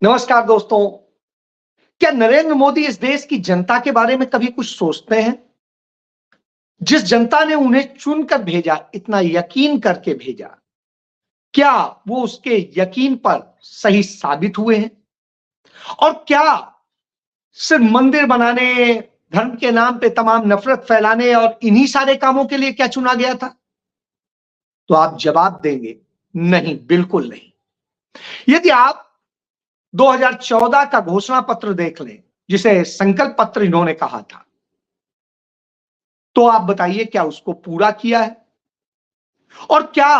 नमस्कार दोस्तों। क्या नरेंद्र मोदी इस देश की जनता के बारे में कभी कुछ सोचते हैं? जिस जनता ने उन्हें चुनकर भेजा, इतना यकीन करके भेजा, क्या वो उसके यकीन पर सही साबित हुए हैं? और क्या सिर्फ मंदिर बनाने, धर्म के नाम पे तमाम नफरत फैलाने और इन्हीं सारे कामों के लिए क्या चुना गया था? तो आप जवाब देंगे, नहीं, बिल्कुल नहीं। यदि आप 2014 का घोषणा पत्र देख लें, जिसे संकल्प पत्र इन्होंने कहा था, तो आप बताइए क्या उसको पूरा किया है? और क्या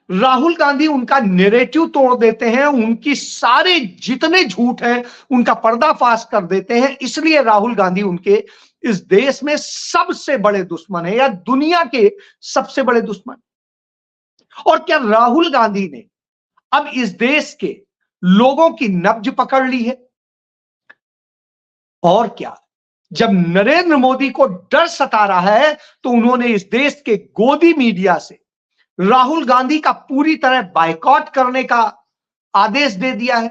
राहुल गांधी उनका नैरेटिव तोड़ देते हैं, उनकी सारे जितने झूठ हैं उनका पर्दाफाश कर देते हैं, इसलिए राहुल गांधी उनके इस देश में सबसे बड़े दुश्मन है या दुनिया के सबसे बड़े दुश्मन? और क्या राहुल गांधी ने अब इस देश के लोगों की नब्ज पकड़ ली है? और क्या, जब नरेंद्र मोदी को डर सता रहा है तो उन्होंने इस देश के गोदी मीडिया से राहुल गांधी का पूरी तरह बायकॉट करने का आदेश दे दिया है।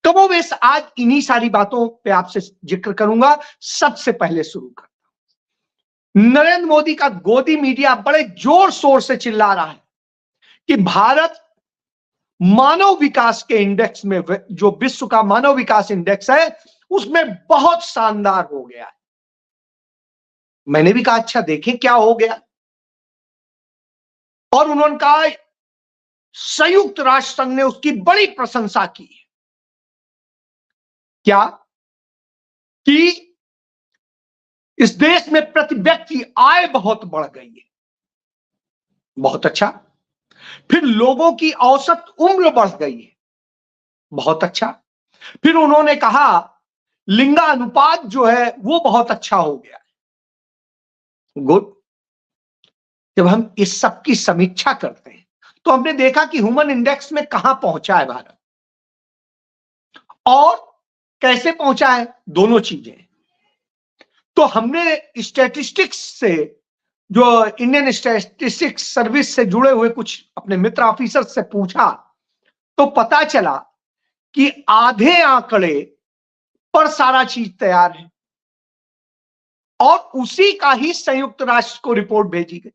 कमोबेश आज इन्हीं सारी बातों पे आपसे जिक्र करूंगा। सबसे पहले शुरू करता हूं, नरेंद्र मोदी का गोदी मीडिया बड़े जोर शोर से चिल्ला रहा है कि भारत मानव विकास के इंडेक्स में, जो विश्व का मानव विकास इंडेक्स है, उसमें बहुत शानदार हो गया है। मैंने भी कहा अच्छा देखें क्या हो गया, और उन्होंने कहा संयुक्त राष्ट्र संघ ने उसकी बड़ी प्रशंसा की है। क्या कि इस देश में प्रति व्यक्ति आय बहुत बढ़ गई है, बहुत अच्छा। फिर लोगों की औसत उम्र बढ़ गई है, बहुत अच्छा। फिर उन्होंने कहा लिंगानुपात जो है वो बहुत अच्छा हो गया है, गुड। जब हम इस सब की समीक्षा करते हैं तो हमने देखा कि ह्यूमन इंडेक्स में कहां पहुंचा है भारत और कैसे पहुंचा है, दोनों चीजें। तो हमने स्टैटिस्टिक्स से, जो इंडियन स्टैटिस्टिक्स सर्विस से जुड़े हुए कुछ अपने मित्र ऑफिसर से पूछा, तो पता चला कि आधे आंकड़े पर सारा चीज तैयार है और उसी का ही संयुक्त राष्ट्र को रिपोर्ट भेजी गई।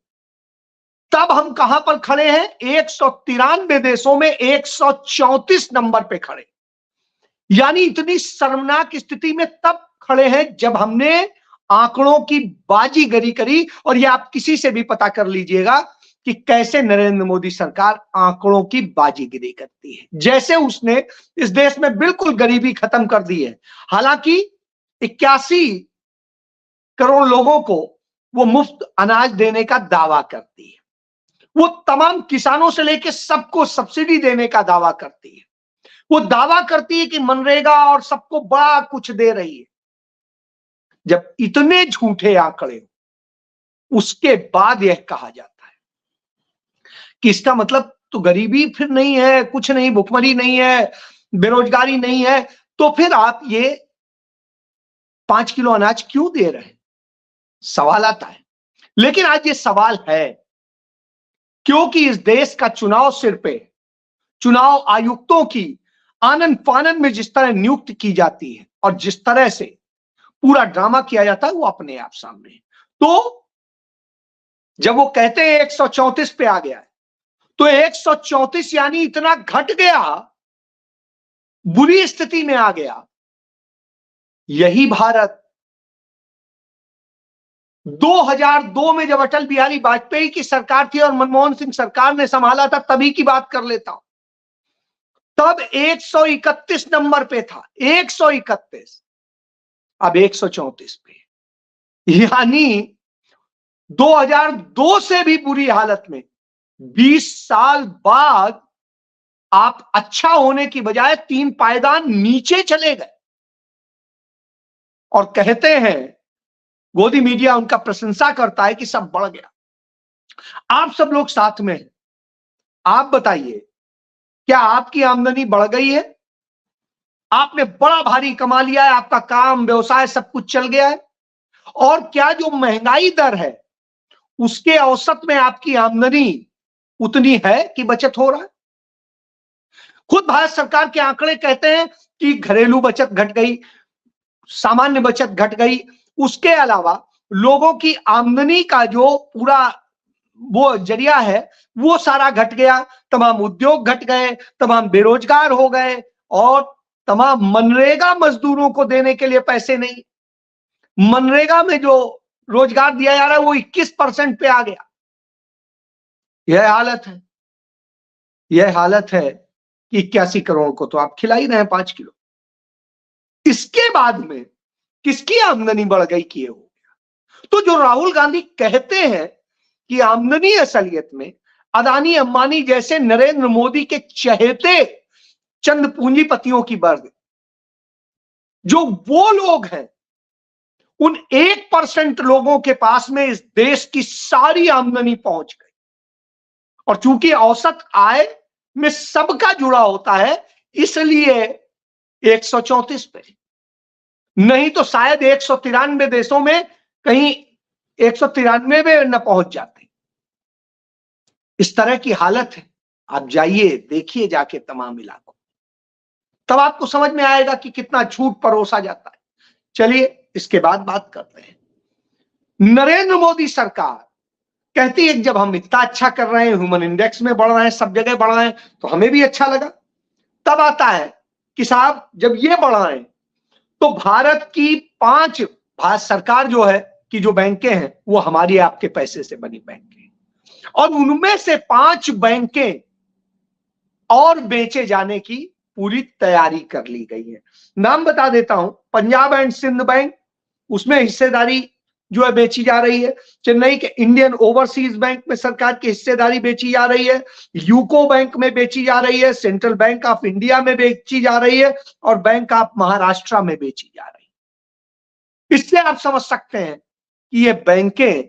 तब हम कहां पर खड़े हैं? 193 देशों में 134 नंबर पे खड़े। यानी इतनी शर्मनाक स्थिति में तब खड़े हैं जब हमने आंकड़ों की बाजीगरी करी। और यह आप किसी से भी पता कर लीजिएगा कि कैसे नरेंद्र मोदी सरकार आंकड़ों की बाजीगरी करती है। जैसे उसने इस देश में बिल्कुल गरीबी खत्म कर दी है, हालांकि 81 करोड़ लोगों को वो मुफ्त अनाज देने का दावा करती है, वो तमाम किसानों से लेकर सबको सब्सिडी देने का दावा करती है, वो दावा करती है कि मनरेगा और सबको बड़ा कुछ दे रही है। जब इतने झूठे आंकड़े, उसके बाद यह कहा जाता है कि इसका मतलब तो गरीबी फिर नहीं है, कुछ नहीं, भुखमरी नहीं है, बेरोजगारी नहीं है, तो फिर आप ये 5 किलो अनाज क्यों दे रहे हैं? सवाल आता है। लेकिन आज ये सवाल है क्योंकि इस देश का चुनाव सिर पे चुनाव आयुक्तों की आनन फानन में जिस तरह नियुक्त की जाती है और जिस तरह से पूरा ड्रामा किया जाता है, वो अपने आप सामने है। तो जब वो कहते हैं 134 पे आ गया है, तो 134 यानी इतना घट गया, बुरी स्थिति में आ गया। यही भारत 2002 में जब अटल बिहारी वाजपेयी की सरकार थी और मनमोहन सिंह सरकार ने संभाला था, तभी की बात कर लेता हूं, तब 131 नंबर पे था, 131, अब 134 पे। यानी 2002 से भी बुरी हालत में 20 साल बाद आप अच्छा होने की बजाय 3 पायदान नीचे चले गए। और कहते हैं, गोदी मीडिया उनका प्रशंसा करता है कि सब बढ़ गया। आप सब लोग साथ में हैं, आप बताइए क्या आपकी आमदनी बढ़ गई है? आपने बड़ा भारी कमा लिया है, आपका काम व्यवसाय सब कुछ चल गया है? और क्या जो महंगाई दर है उसके औसत में आपकी आमदनी उतनी है कि बचत हो रहा है? खुद भारत सरकार के आंकड़े कहते हैं कि घरेलू बचत घट गई, सामान्य बचत घट गई, उसके अलावा लोगों की आमदनी का जो पूरा वो जरिया है वो सारा घट गया, तमाम उद्योग घट गए, तमाम बेरोजगार हो गए और तमाम मनरेगा मजदूरों को देने के लिए पैसे नहीं। मनरेगा में जो रोजगार दिया जा रहा है वो 21% पे आ गया। यह हालत है कि 81 करोड़ को तो आप खिला ही रहे हैं 5 किलो। इसके बाद में किसकी आमदनी बढ़ गई कि ये हो गया? तो जो राहुल गांधी कहते हैं कि आमदनी असलियत में अदानी अंबानी जैसे नरेंद्र मोदी के चहेते चंद पूंजीपतियों की बढ़ गई, जो वो लोग हैं उन 1% लोगों के पास में इस देश की सारी आमदनी पहुंच गई। और चूंकि औसत आय में सबका जुड़ा होता है इसलिए 134 पे, नहीं तो शायद 193 देशों में कहीं 193 में न पहुंच जाते। इस तरह की हालत है। आप जाइए देखिए जाके तमाम इलाकों, तब आपको समझ में आएगा कि कितना झूठ परोसा जाता है। चलिए इसके बाद बात करते हैं। नरेंद्र मोदी सरकार कहती है कि जब हम इतना अच्छा कर रहे हैं, ह्यूमन इंडेक्स में बढ़ रहे हैं, सब जगह बढ़ रहे हैं, तो हमें भी अच्छा लगा। तब आता है कि साहब जब ये बढ़ रहे हैं तो भारत सरकार जो है कि जो बैंकें हैं वो हमारी आपके पैसे से बनी बैंकें हैं, और उनमें से 5 बैंकें और बेचे जाने की पूरी तैयारी कर ली गई है। नाम बता देता हूं, पंजाब एंड सिंध बैंक, उसमें हिस्सेदारी जो है बेची जा रही है। चेन्नई के इंडियन ओवरसीज बैंक में सरकार की हिस्सेदारी बेची जा रही है। यूको बैंक में बेची जा रही है। सेंट्रल बैंक ऑफ इंडिया में बेची जा रही है और बैंक ऑफ महाराष्ट्र में बेची जा रही है। इससे आप समझ सकते हैं कि ये बैंकें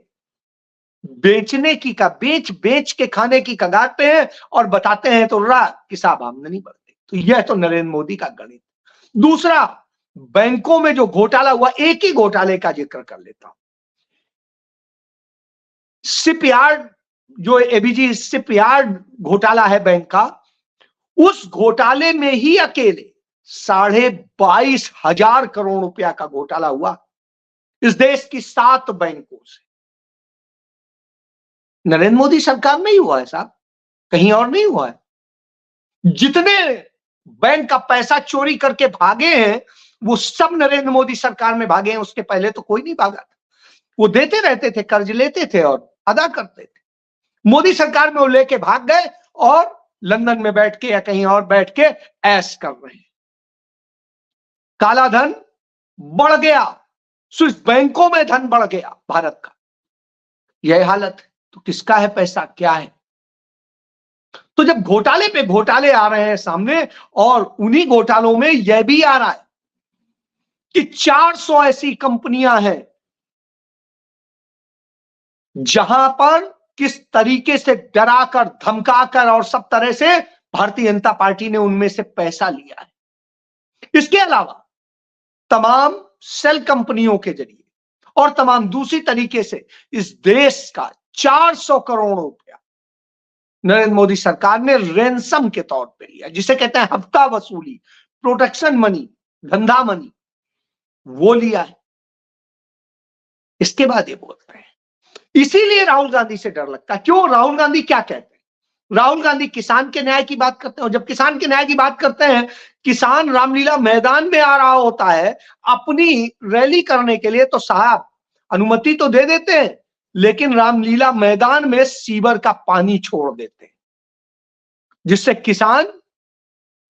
बेचने की का बेच के खाने की कगार पे है और बताते हैं तो कि साहब आमदनी बढ़ गई। तो यह तो नरेंद्र मोदी का गणित। दूसरा, बैंकों में जो घोटाला हुआ, एक ही घोटाले का जिक्र कर लेता हूं। शिपयार्ड जो एबीजी शिपयार्ड घोटाला है बैंक का, उस घोटाले में ही अकेले 22,500 करोड़ रुपया का घोटाला हुआ इस देश की 7 बैंकों से। नरेंद्र मोदी सरकार में ही हुआ है साहब, कहीं और नहीं हुआ है। जितने बैंक का पैसा चोरी करके भागे हैं वो सब नरेंद्र मोदी सरकार में भागे हैं, उसके पहले तो कोई नहीं भागा था। वो देते रहते थे, कर्ज लेते थे और अदा करते थे। मोदी सरकार में वो लेके भाग गए और लंदन में बैठ के या कहीं और बैठ के ऐश कर रहे हैं। काला धन बढ़ गया, स्विस बैंकों में धन बढ़ गया भारत का। यह हालत है तो किसका है पैसा, क्या है? तो जब घोटाले पे घोटाले आ रहे हैं सामने, और उन्हीं घोटालों में यह भी आ रहा है कि 400 ऐसी कंपनियां हैं जहां पर किस तरीके से डराकर धमकाकर और सब तरह से भारतीय जनता पार्टी ने उनमें से पैसा लिया है। इसके अलावा तमाम सेल कंपनियों के जरिए और तमाम दूसरी तरीके से इस देश का 400 करोड़ रुपया नरेंद्र मोदी सरकार ने रैंसम के तौर पे लिया, जिसे कहते हैं हफ्ता वसूली, प्रोटेक्शन मनी, धंधा मनी, वो लिया है। इसके बाद ये बोलते हैं, इसीलिए राहुल गांधी से डर लगता है। क्यों? राहुल गांधी क्या कहते हैं? राहुल गांधी किसान के न्याय की बात करते हैं, और जब किसान के न्याय की बात करते हैं, किसान रामलीला मैदान में आ रहा होता है अपनी रैली करने के लिए, तो साहब अनुमति तो दे देते हैं, लेकिन रामलीला मैदान में सीवर का पानी छोड़ देते हैं, जिससे किसान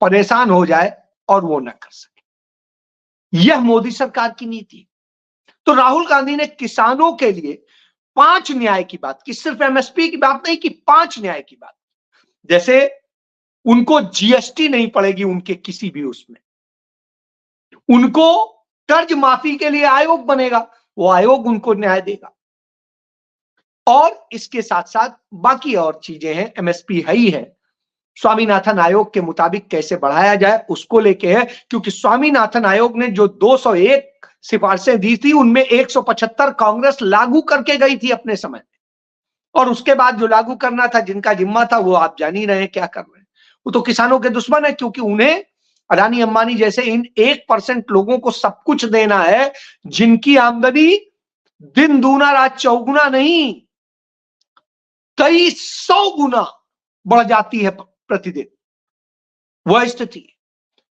परेशान हो जाए और वो न कर सके। यह मोदी सरकार की नीति। तो राहुल गांधी ने किसानों के लिए 5 न्याय की बात की, सिर्फ एमएसपी की बात नहीं की, 5 न्याय की बात। जैसे उनको जीएसटी नहीं पड़ेगी उनके किसी भी उसमें, उनको कर्ज माफी के लिए आयोग बनेगा, वो आयोग उनको न्याय देगा, और इसके साथ साथ बाकी और चीजें हैं। एमएसपी है ही है, स्वामीनाथन आयोग के मुताबिक कैसे बढ़ाया जाए उसको लेके है, क्योंकि स्वामीनाथन आयोग ने जो 201 सिफारिशें दी थी उनमें 175 कांग्रेस लागू करके गई थी अपने समय में, और उसके बाद जो लागू करना था, जिनका जिम्मा था, वो आप जान ही रहे हैं क्या कर रहे हैं। वो तो किसानों के दुश्मन है, क्योंकि उन्हें अडानी अंबानी जैसे इन 1% लोगों को सब कुछ देना है, जिनकी आमदनी दिन दूना रात चौगुना नहीं, कई 100 गुना बढ़ जाती है प्रतिदिन। वह स्थिति,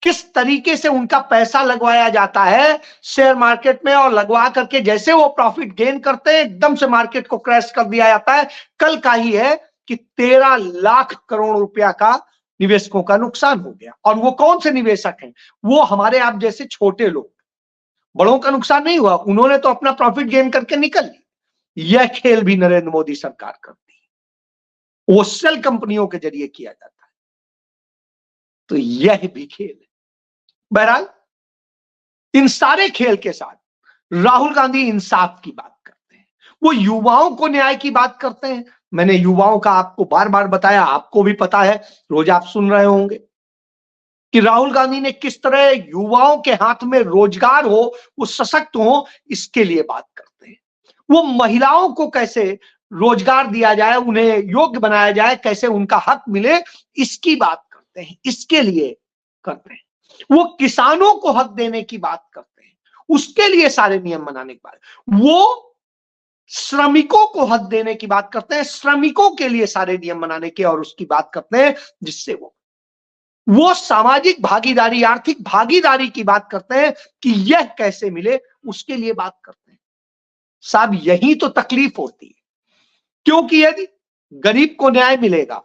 किस तरीके से उनका पैसा लगवाया जाता है शेयर मार्केट में, और लगवा करके जैसे वो प्रॉफिट गेन करते हैं एकदम से मार्केट को क्रैश कर दिया जाता है। कल का ही है कि 13 लाख करोड़ रुपया का निवेशकों का नुकसान हो गया। और वो कौन से निवेशक हैं? वो हमारे आप जैसे छोटे लोग। बड़ों का नुकसान नहीं हुआ, उन्होंने तो अपना प्रॉफिट गेन करके निकल लिया। यह खेल भी नरेंद्र मोदी सरकार करती है, वो सेल कंपनियों के जरिए किया जाता है। तो यह भी खेल है। बहरहाल इन सारे खेल के साथ राहुल गांधी इंसाफ की बात करते हैं, वो युवाओं को न्याय की बात करते हैं। मैंने युवाओं का आपको बार बार बताया, आपको भी पता है, रोज आप सुन रहे होंगे कि राहुल गांधी ने किस तरह युवाओं के हाथ में रोजगार हो, वो सशक्त हो, इसके लिए बात करते हैं। वो महिलाओं को कैसे रोजगार दिया जाए, उन्हें योग्य बनाया जाए, कैसे उनका हक मिले, इसकी बात करते हैं, इसके लिए करते हैं। वो किसानों को हक देने की बात करते हैं, उसके लिए सारे नियम बनाने की बात। वो श्रमिकों को हक देने की बात करते हैं, श्रमिकों के लिए सारे नियम बनाने की और उसकी बात करते हैं, जिससे वो सामाजिक भागीदारी, आर्थिक भागीदारी की बात करते हैं कि यह कैसे मिले, उसके लिए बात करते हैं। साहब यही तो तकलीफ होती है, क्योंकि यदि गरीब को न्याय मिलेगा,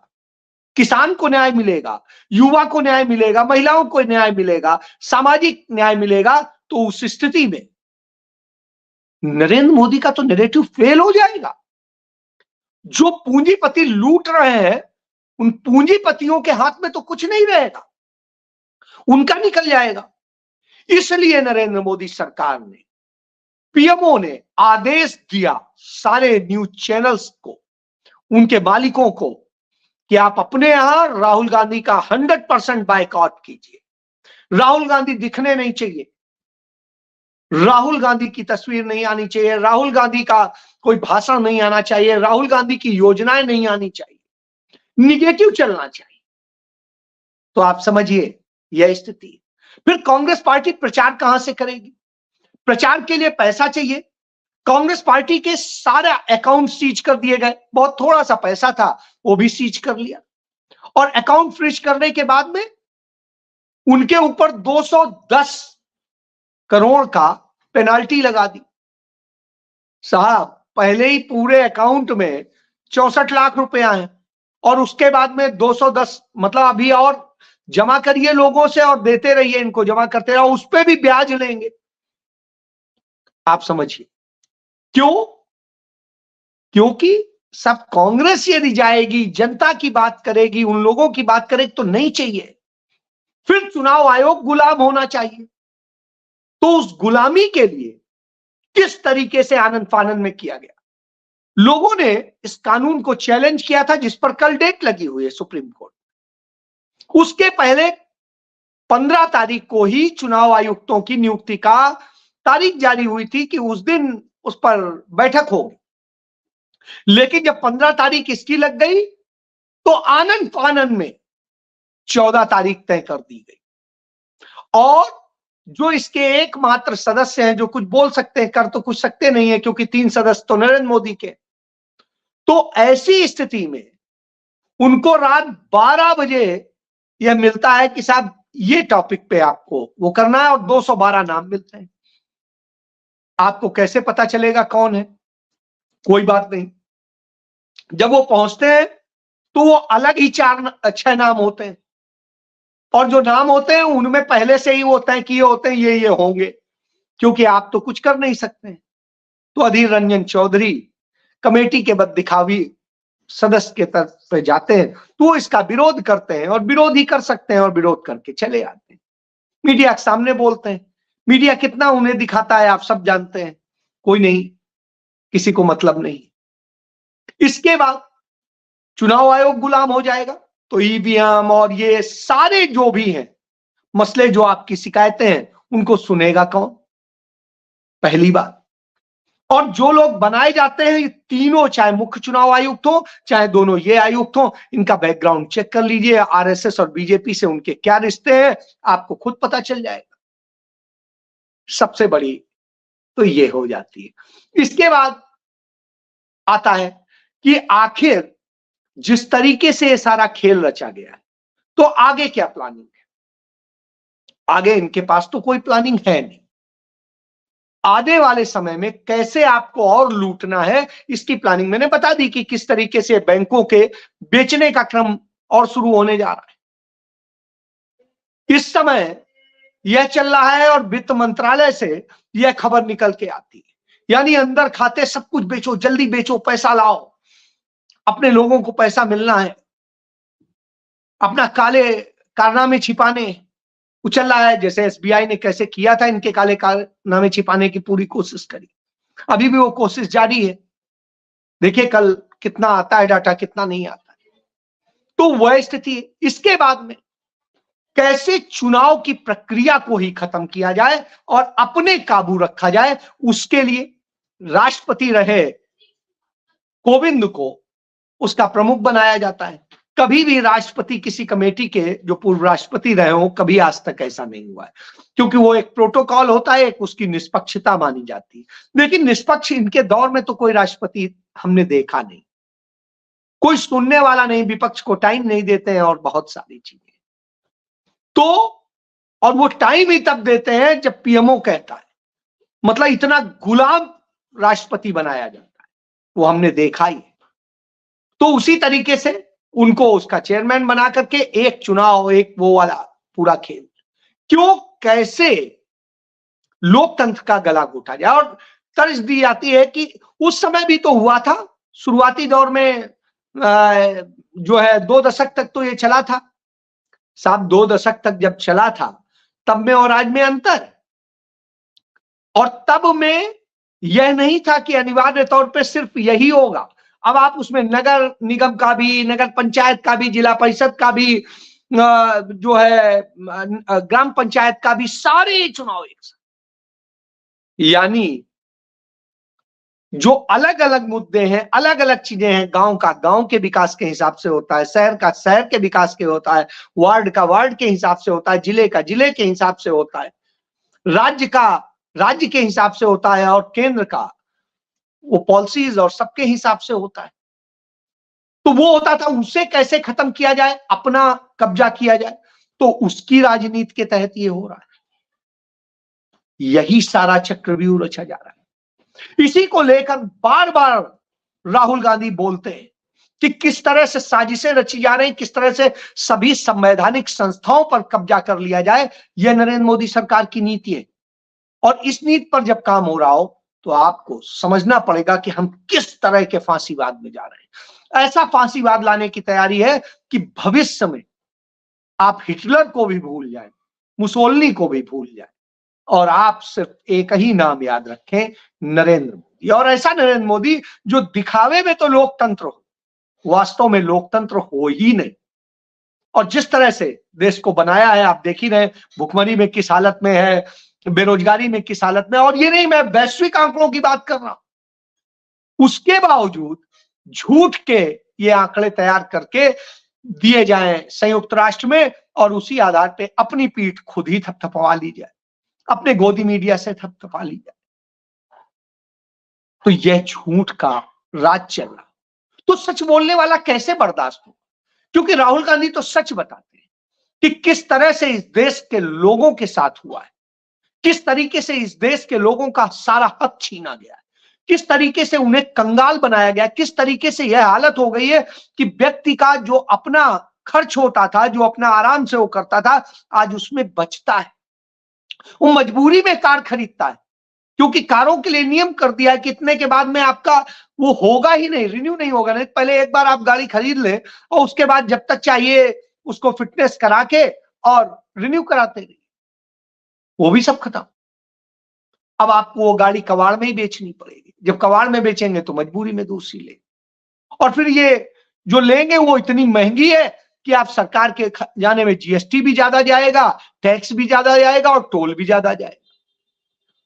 किसान को न्याय मिलेगा, युवा को न्याय मिलेगा, महिलाओं को न्याय मिलेगा, सामाजिक न्याय मिलेगा, तो उस स्थिति में नरेंद्र मोदी का तो नैरेटिव फेल हो जाएगा। जो पूंजीपति लूट रहे हैं, उन पूंजीपतियों के हाथ में तो कुछ नहीं रहेगा, उनका निकल जाएगा। इसलिए नरेंद्र मोदी सरकार ने, पीएमओ ने आदेश दिया सारे न्यूज चैनल्स को, उनके मालिकों को, कि आप अपने यहां राहुल गांधी का 100% बायकॉट कीजिए। राहुल गांधी दिखने नहीं चाहिए, राहुल गांधी की तस्वीर नहीं आनी चाहिए, राहुल गांधी का कोई भाषण नहीं आना चाहिए, राहुल गांधी की योजनाएं नहीं आनी चाहिए, निगेटिव चलना चाहिए। तो आप समझिए यह स्थिति है। फिर कांग्रेस पार्टी प्रचार कहां से करेगी? प्रचार के लिए पैसा चाहिए। कांग्रेस पार्टी के सारा अकाउंट सीज कर दिए गए, बहुत थोड़ा सा पैसा था वो भी सीज कर लिया, और अकाउंट फ्रीज करने के बाद में उनके ऊपर 210 करोड़ का पेनाल्टी लगा दी। साहब पहले ही पूरे अकाउंट में 64 लाख रुपया है, और उसके बाद में 210, मतलब अभी और जमा करिए लोगों से और देते रहिए, इनको जमा करते रहो, उस पर भी ब्याज लेंगे। आप समझिए क्यों? क्योंकि सब कांग्रेस यदि जाएगी, जनता की बात करेगी, उन लोगों की बात करेगी, तो नहीं चाहिए। फिर चुनाव आयोग गुलाम होना चाहिए। तो उस गुलामी के लिए किस तरीके से आनंद फानंद में किया गया। लोगों ने इस कानून को चैलेंज किया था, जिस पर कल डेट लगी हुई है सुप्रीम कोर्ट। उसके पहले 15 तारीख को ही चुनाव आयुक्तों की नियुक्ति का तारीख जारी हुई थी कि उस दिन उस पर बैठक होगी। लेकिन जब 15 तारीख इसकी लग गई, तो आनंद फानंद में 14 तारीख तय कर दी गई। और जो इसके एकमात्र सदस्य हैं, जो कुछ बोल सकते हैं, कर तो कुछ सकते नहीं है, क्योंकि 3 सदस्य तो नरेंद्र मोदी के। तो ऐसी स्थिति में उनको रात 12 बजे यह मिलता है कि साहब ये टॉपिक पे आपको वो करना है, और 212 नाम मिलते हैं। आपको कैसे पता चलेगा कौन है? कोई बात नहीं, जब वो पहुंचते हैं तो वो अलग ही 4-6 नाम होते हैं, और जो नाम होते हैं उनमें पहले से ही वो तय किए होते हैं ये होंगे, क्योंकि आप तो कुछ कर नहीं सकते हैं। तो अधीर रंजन चौधरी कमेटी के बददिखावी सदस्य के तरफ पे जाते हैं, तो वो इसका विरोध करते हैं, और विरोध ही कर सकते हैं, और विरोध करके चले आते हैं, मीडिया के सामने बोलते हैं। मीडिया कितना उन्हें दिखाता है आप सब जानते हैं, कोई नहीं, किसी को मतलब नहीं। इसके बाद चुनाव आयोग गुलाम हो जाएगा, तो ईवीएम और ये सारे जो भी हैं मसले, जो आपकी शिकायतें हैं, उनको सुनेगा कौन? पहली बात। और जो लोग बनाए जाते हैं, ये तीनों, चाहे मुख्य चुनाव आयुक्त हो, चाहे दोनों ये आयुक्त हो, इनका बैकग्राउंड चेक कर लीजिए। आरएसएस और बीजेपी से उनके क्या रिश्ते हैं, आपको खुद पता चल जाएगा। सबसे बड़ी तो ये हो जाती है। इसके बाद आता है कि आखिर जिस तरीके से ये सारा खेल रचा गया है, तो आगे क्या प्लानिंग है? आगे इनके पास तो कोई प्लानिंग है नहीं। आने वाले समय में कैसे आपको और लूटना है, इसकी प्लानिंग मैंने बता दी कि किस तरीके से बैंकों के बेचने का क्रम और शुरू होने जा रहा है। इस समय यह चल रहा है और वित्त मंत्रालय से यह खबर निकल के आती है, यानी अंदर खाते सब कुछ बेचो, जल्दी बेचो, पैसा लाओ, अपने लोगों को पैसा मिलना है, अपना काले कारनामे छिपाने उछल रहा है। जैसे एसबीआई ने कैसे किया था, इनके काले कारनामे छिपाने की पूरी कोशिश करी, अभी भी वो कोशिश जारी है। देखिए कल कितना आता है डाटा, कितना नहीं आता है। तो वह स्थिति है। इसके बाद में कैसे चुनाव की प्रक्रिया को ही खत्म किया जाए और अपने काबू रखा जाए, उसके लिए राष्ट्रपति रहे कोविंद को उसका प्रमुख बनाया जाता है। कभी भी राष्ट्रपति किसी कमेटी के जो पूर्व राष्ट्रपति रहे हो, कभी आज तक ऐसा नहीं हुआ है, क्योंकि वो एक प्रोटोकॉल होता है, एक उसकी निष्पक्षता मानी जाती है। लेकिन निष्पक्ष इनके दौर में तो कोई राष्ट्रपति हमने देखा नहीं, कोई सुनने वाला नहीं, विपक्ष को टाइम नहीं देते हैं और बहुत सारी चीजें। तो और वो टाइम ही तब देते हैं जब पीएमओ कहता है, मतलब इतना गुलाम राष्ट्रपति बनाया जाता है, वो हमने देखा ही। तो उसी तरीके से उनको उसका चेयरमैन बना करके एक चुनाव, एक वो वाला पूरा खेल, क्यों कैसे लोकतंत्र का गला घोटा जाए। और तर्ज दी जाती है कि उस समय भी तो हुआ था, शुरुआती दौर में जो है 2 दशक तक तो ये चला था साहब। 2 दशक तक जब चला था, तब में और आज में अंतर। और तब में यह नहीं था कि अनिवार्य तौर पे सिर्फ यही होगा, अब आप उसमें नगर निगम का भी, नगर पंचायत का भी, जिला परिषद का भी, जो है ग्राम पंचायत का भी, सारे चुनाव एक साथ। यानी जो अलग अलग मुद्दे हैं, अलग अलग चीजें हैं, गांव का गांव के विकास के हिसाब से होता है, शहर का शहर के विकास के होता है, वार्ड का वार्ड के हिसाब से होता है, जिले का जिले के हिसाब से होता है, राज्य का राज्य के हिसाब से होता है, और केंद्र का वो पॉलिसीज और सबके हिसाब से होता है। तो वो होता था, उसे कैसे खत्म किया जाए, अपना कब्जा किया जाए, तो उसकी राजनीति के तहत ये हो रहा है। यही सारा चक्रव्यूह रचा जा रहा है। इसी को लेकर बार बार राहुल गांधी बोलते हैं कि किस तरह से साजिशें रची जा रही, किस तरह से सभी संवैधानिक संस्थाओं पर कब्जा कर लिया जाए। यह नरेंद्र मोदी सरकार की नीति है। और इस नीति पर जब काम हो रहा हो, तो आपको समझना पड़ेगा कि हम किस तरह के फांसीवाद में जा रहे हैं। ऐसा फांसीवाद लाने की तैयारी है कि भविष्य में आप हिटलर को भी भूल जाएं, मुसोलिनी को भी भूल जाएं, और आप सिर्फ एक ही नाम याद रखें, नरेंद्र मोदी। और ऐसा नरेंद्र मोदी जो दिखावे में तो लोकतंत्र हो, वास्तव में लोकतंत्र हो ही नहीं। और जिस तरह से देश को बनाया है, आप देख ही रहे, भुखमरी में किस हालत में है, बेरोजगारी में किस हालत में। और ये नहीं, मैं वैश्विक आंकड़ों की बात कर रहा हूं, उसके बावजूद झूठ के ये आंकड़े तैयार करके दिए जाएं संयुक्त राष्ट्र में, और उसी आधार पे अपनी पीठ खुद ही थपथपा ली जाए, अपने गोदी मीडिया से थपथपा ली जाए। तो यह झूठ का राज चल रहा। तो सच बोलने वाला कैसे बर्दाश्त हो, क्योंकि राहुल गांधी तो सच बताते हैं कि किस तरह से इस देश के लोगों के साथ हुआ है, किस तरीके से इस देश के लोगों का सारा हक छीना गया है, किस तरीके से उन्हें कंगाल बनाया गया, किस तरीके से यह हालत हो गई है कि व्यक्ति का जो अपना खर्च होता था, जो अपना आराम से वो करता था, आज उसमें बचता है। वो मजबूरी में कार खरीदता है, क्योंकि कारों के लिए नियम कर दिया है कि इतने के बाद में आपका वो होगा ही नहीं, रिन्यू नहीं होगा। नहीं, पहले एक बार आप गाड़ी खरीद ले और उसके बाद जब तक चाहिए उसको फिटनेस करा के और रिन्यू कराते रहिए, वो भी सब खत्म। अब आपको वो गाड़ी कबाड़ में ही बेचनी पड़ेगी। जब कबाड़ में बेचेंगे तो मजबूरी में दूसरी ले, और फिर ये जो लेंगे वो इतनी महंगी है कि आप सरकार के जाने में जीएसटी भी ज्यादा जाएगा, टैक्स भी ज्यादा जाएगा और टोल भी ज्यादा जाएगा।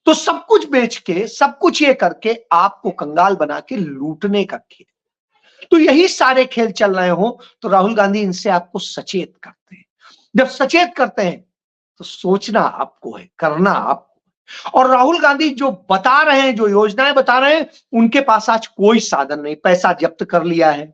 तो सब कुछ बेच के, सब कुछ ये करके आपको कंगाल बना के लूटने का खेल। तो यही सारे खेल चल रहे हो तो राहुल गांधी इनसे आपको सचेत करते हैं। जब सचेत करते हैं तो सोचना आपको है, करना आपको। और राहुल गांधी जो बता रहे हैं, जो योजनाएं बता रहे हैं, उनके पास आज कोई साधन नहीं। पैसा जब्त कर लिया है,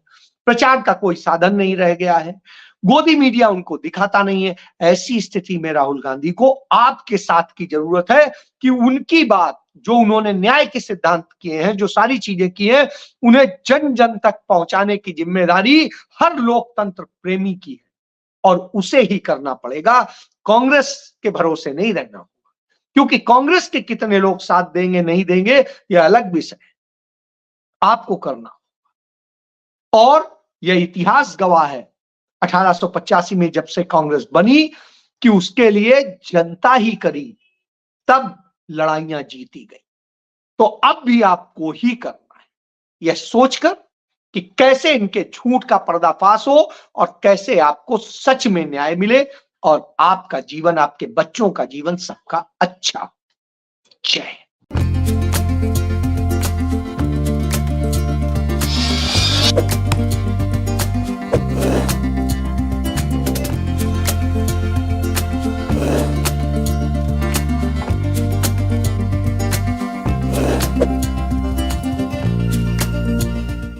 प्रचार का कोई साधन नहीं रह गया है, गोदी मीडिया उनको दिखाता नहीं है। ऐसी स्थिति में राहुल गांधी को आपके साथ की जरूरत है कि उनकी बात, जो उन्होंने न्याय के सिद्धांत किए हैं, जो सारी चीजें की हैं, उन्हें जन जन तक पहुंचाने की जिम्मेदारी हर लोकतंत्र प्रेमी की है और उसे ही करना पड़ेगा। कांग्रेस के भरोसे नहीं रहना होगा, क्योंकि कांग्रेस के कितने लोग साथ देंगे नहीं देंगे यह अलग विषय है, आपको करना। और यह इतिहास गवाह है 1885 में जब से कांग्रेस बनी कि उसके लिए जनता ही करी, तब लड़ाइयां जीती गई। तो अब भी आपको ही करना है, यह सोचकर कि कैसे इनके झूठ का पर्दाफाश हो और कैसे आपको सच में न्याय मिले और आपका जीवन, आपके बच्चों का जीवन सबका अच्छा। जय